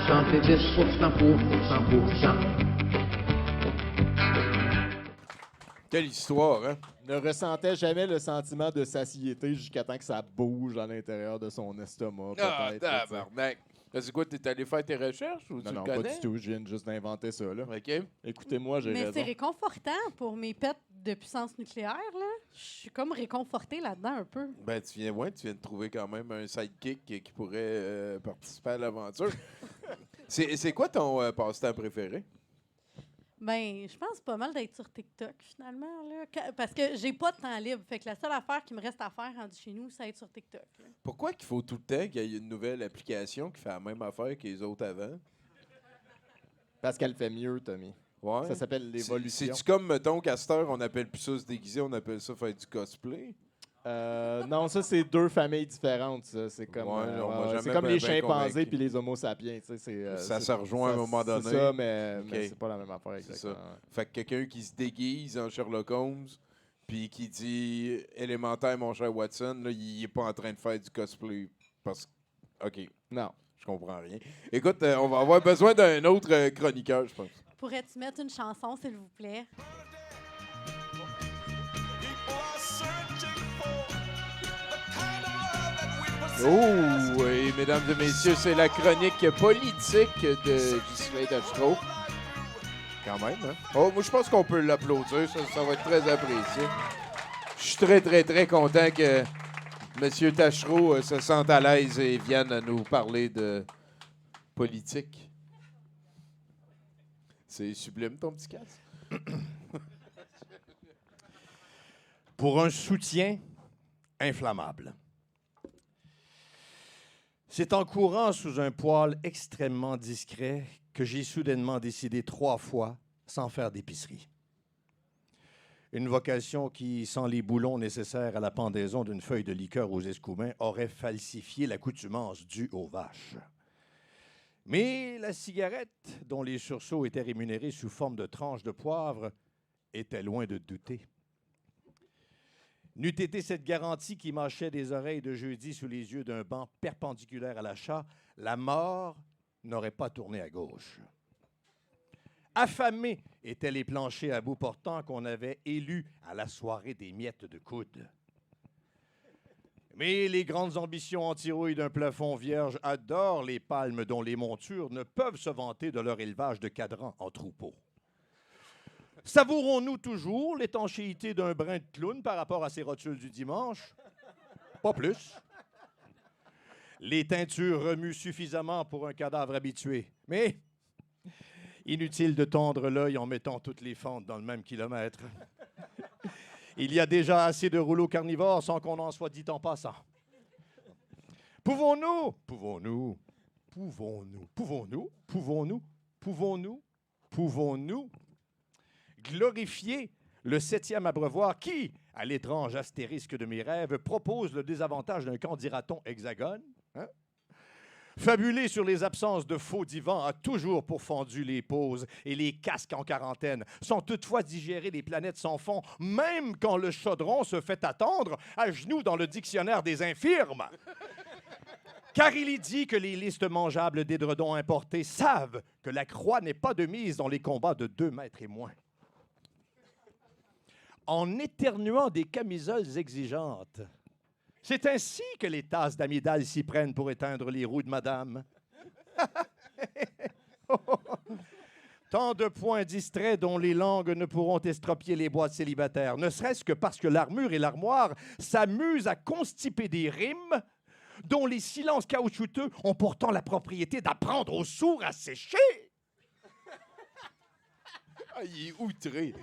Chanter 10% pour 100%. Quelle histoire, hein? Ne ressentait jamais le sentiment de satiété jusqu'à temps que ça bouge à l'intérieur de son estomac, Ah, peut-être. là, tu sais. tabarnak! C'est quoi, t'es allé faire tes recherches ou tu Non, le non, pas connais? du tout. Je viens juste d'inventer ça, là. OK. Écoutez-moi, j'ai Mais raison. c'est réconfortant pour mes pets de puissance nucléaire, là. Je suis comme réconfortée là-dedans un peu. Ben, tu viens de trouver quand même un sidekick qui pourrait participer à l'aventure. C'est quoi ton passe-temps préféré? Ben, je pense pas mal d'être sur TikTok, finalement, là. Parce que j'ai pas de temps libre. Fait que la seule affaire qui me reste à faire rendu chez nous, c'est être sur TikTok, là. Pourquoi qu'il faut tout le temps qu'il y ait une nouvelle application qui fait la même affaire que les autres avant? Parce qu'elle fait mieux, Tommy. Ouais. Ça s'appelle l'évolution. C'est-tu comme, mettons, qu'à cette heure, on appelle plus ça se déguiser, on appelle ça faire du cosplay? Non, ça, c'est deux familles différentes. Ça. C'est comme, Ouais, on m'a jamais c'est comme ben les convaincu. chimpanzés puis les homo sapiens. Tu sais, Ça c'est- se rejoint à un moment donné. C'est ça, mais Ok. c'est pas la même affaire C'est exactement. ça. Fait que quelqu'un qui se déguise en Sherlock Holmes, puis qui dit élémentaire, mon cher Watson, là, il est pas en train de faire du cosplay. Parce que. OK, Non. je comprends rien. Écoute, on va avoir besoin d'un autre chroniqueur, je pense. Pourrais-tu mettre une chanson, s'il vous plaît? Oh, oui, mesdames et messieurs, c'est la chronique politique de Ghislain Tachereau. Quand même, hein? Oh, moi, je pense qu'on peut l'applaudir. Ça va être très apprécié. Je suis très, très, très content que M. Tachereau se sente à l'aise et vienne nous parler de politique. C'est sublime, ton petit casse. Pour un soutien inflammable. C'est en courant sous un poêle extrêmement discret que j'ai soudainement décidé 3 fois sans faire d'épicerie. Une vocation qui, sans les boulons nécessaires à la pendaison d'une feuille de liqueur aux escoumins, aurait falsifié l'accoutumance due aux vaches. Mais la cigarette, dont les sursauts étaient rémunérés sous forme de tranches de poivre, était loin de douter. N'eût été cette garantie qui mâchait des oreilles de jeudi sous les yeux d'un banc perpendiculaire à l'achat, la mort n'aurait pas tourné à gauche. Affamés étaient les planchers à bout portant qu'on avait élus à la soirée des miettes de coude. Mais les grandes ambitions anti-rouille d'un plafond vierge adorent les palmes dont les montures ne peuvent se vanter de leur élevage de cadrans en troupeau. Savourons-nous toujours l'étanchéité d'un brin de clown par rapport à ces rotules du dimanche? Pas plus. Les teintures remuent suffisamment pour un cadavre habitué. Mais inutile de tendre l'œil en mettant toutes les fentes dans le même kilomètre. Il y a déjà assez de rouleaux carnivores sans qu'on en soit dit en passant. Pouvons-nous glorifier le 7e abreuvoir qui, à l'étrange astérisque de mes rêves, propose le désavantage d'un camp, dira-t-on, hexagone? Hein? Fabuler sur les absences de faux divans a toujours pourfendu les pauses et les casques en quarantaine, sans toutefois digérer les planètes sans fond, même quand le chaudron se fait attendre à genoux dans le dictionnaire des infirmes. Car il est dit que les listes mangeables d'édredons importés savent que la croix n'est pas de mise dans les combats de 2 mètres et moins. En éternuant des camisoles exigeantes. C'est ainsi que les tasses d'amygdale s'y prennent pour éteindre les roues de madame. Tant de points distraits dont les langues ne pourront estropier les boîtes célibataires, ne serait-ce que parce que l'armure et l'armoire s'amusent à constiper des rimes dont les silences caoutchouteux ont pourtant la propriété d'apprendre aux sourds à sécher. Ah, il est outré.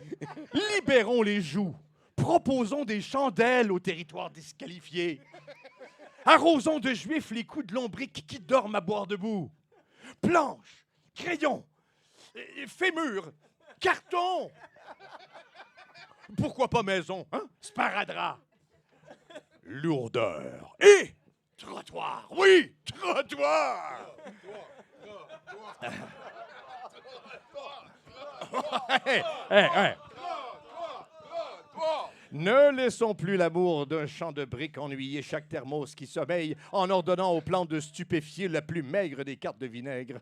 Libérons les joues. Proposons des chandelles au territoire disqualifié. Arrosons de juifs les coups de lombric qui dorment à boire debout. Planches, crayons, fémur, carton. Pourquoi pas maison, hein? Sparadrap. Lourdeur. Et trottoir. Oui, trottoir. Hey. Ne laissons plus l'amour d'un champ de briques ennuyer chaque thermos qui sommeille en ordonnant aux plantes de stupéfier la plus maigre des cartes de vinaigre.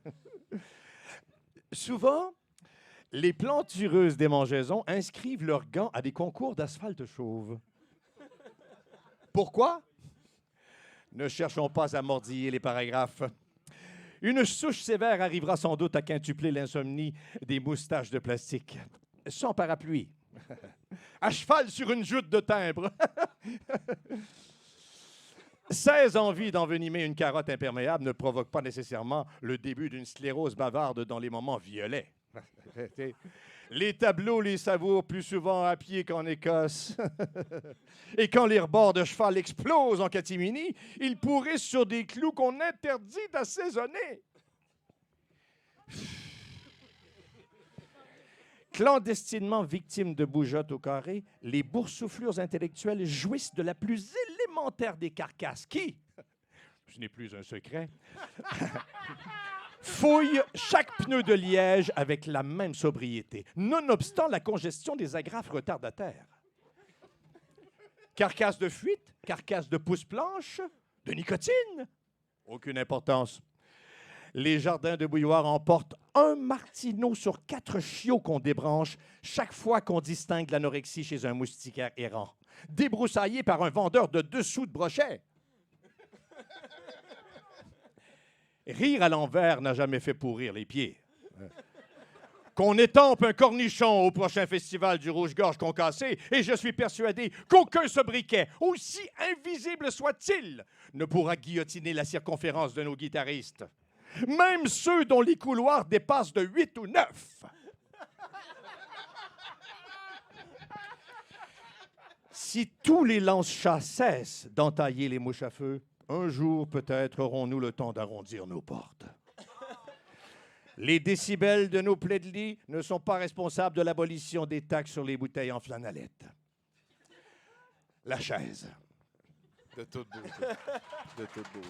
Souvent, les plantureuses des mangeaisons inscrivent leurs gants à des concours d'asphalte chauve. Pourquoi? Ne cherchons pas à mordiller les paragraphes. Une souche sévère arrivera sans doute à quintupler l'insomnie des moustaches de plastique. Sans parapluie. À cheval sur une joute de timbre. 16 envies d'envenimer une carotte imperméable ne provoquent pas nécessairement le début d'une sclérose bavarde dans les moments violets. Les tableaux les savourent plus souvent à pied qu'en Écosse. Et quand les rebords de cheval explosent en catimini, ils pourrissent sur des clous qu'on interdit d'assaisonner. Clandestinement victimes de bougeottes au carré, les boursouflures intellectuelles jouissent de la plus élémentaire des carcasses qui, ce n'est plus un secret, fouille chaque pneu de liège avec la même sobriété, nonobstant la congestion des agrafes retardataires. Carcasse de fuite, carcasse de pousse-planche, de nicotine, aucune importance. Les jardins de bouilloire emportent un martineau sur 4 chiots qu'on débranche chaque fois qu'on distingue l'anorexie chez un moustiquaire errant, débroussaillé par un vendeur de dessous de brochet. Rire à l'envers n'a jamais fait pourrir les pieds. Qu'on étampe un cornichon au prochain festival du Rouge-Gorge Concassé, et je suis persuadé qu'aucun sobriquet, aussi invisible soit-il, ne pourra guillotiner la circonférence de nos guitaristes. Même ceux dont les couloirs dépassent de 8 ou 9. Si tous les lance-chats cessent d'entailler les mouches à feu, un jour, peut-être, aurons-nous le temps d'arrondir nos portes. Les décibels de nos plaies de lit ne sont pas responsables de l'abolition des taxes sur les bouteilles en flanellette. La chaise. De toute beauté. De toute beauté.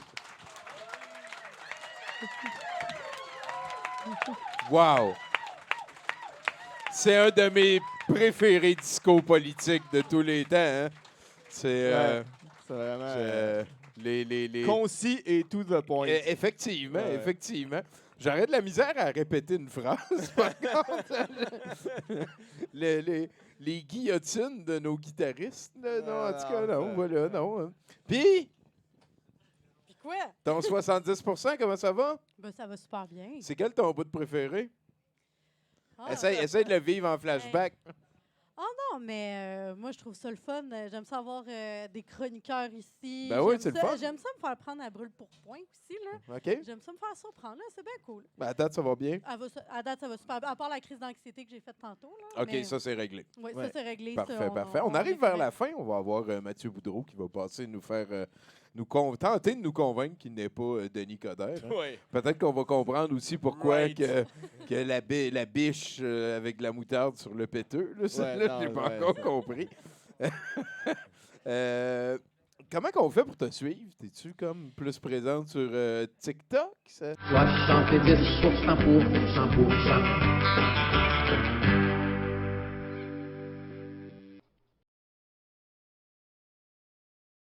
Wow! C'est un de mes préférés discours politiques de tous les temps. Hein? C'est C'est vraiment les... concis et to the point. Effectivement, Ouais. effectivement. J'aurais de la misère à répéter une phrase, par contre. Les guillotines de nos guitaristes, là, non, en tout cas, non, voilà, non. Hein. Puis, Puis quoi? ton 70 %, comment ça va? Ben, ça va super bien. C'est quel ton bout de préféré? Ah, Essaye de le vivre en flashback. non, mais moi, je trouve ça le fun. J'aime ça avoir des chroniqueurs ici. Ben oui, J'aime c'est le ça- fun. J'aime ça me faire prendre à brûle pour point aussi. Là. OK? J'aime ça me faire surprendre. Là. C'est bien cool. Ben, à date, ça va bien. À date, ça va super bien. À part la crise d'anxiété que j'ai faite tantôt. Là, OK, mais- ça, c'est réglé. Oui, Ouais. ça, c'est réglé. Parfait, ça, parfait. On arrive est vers correct. la fin. On va avoir Mathieu Boudreau qui va passer nous faire... tenter de nous convaincre qu'il n'est pas Denis Coderre. Hein. Oui. Peut-être qu'on va comprendre aussi pourquoi Right. que la biche avec de la moutarde sur le péteux. Là, ça, Ouais, là, non, je n'ai pas ouais, encore ça. compris. Comment qu'on fait pour te suivre? Es-tu comme plus présente sur TikTok? Ça? 70% pour 100%.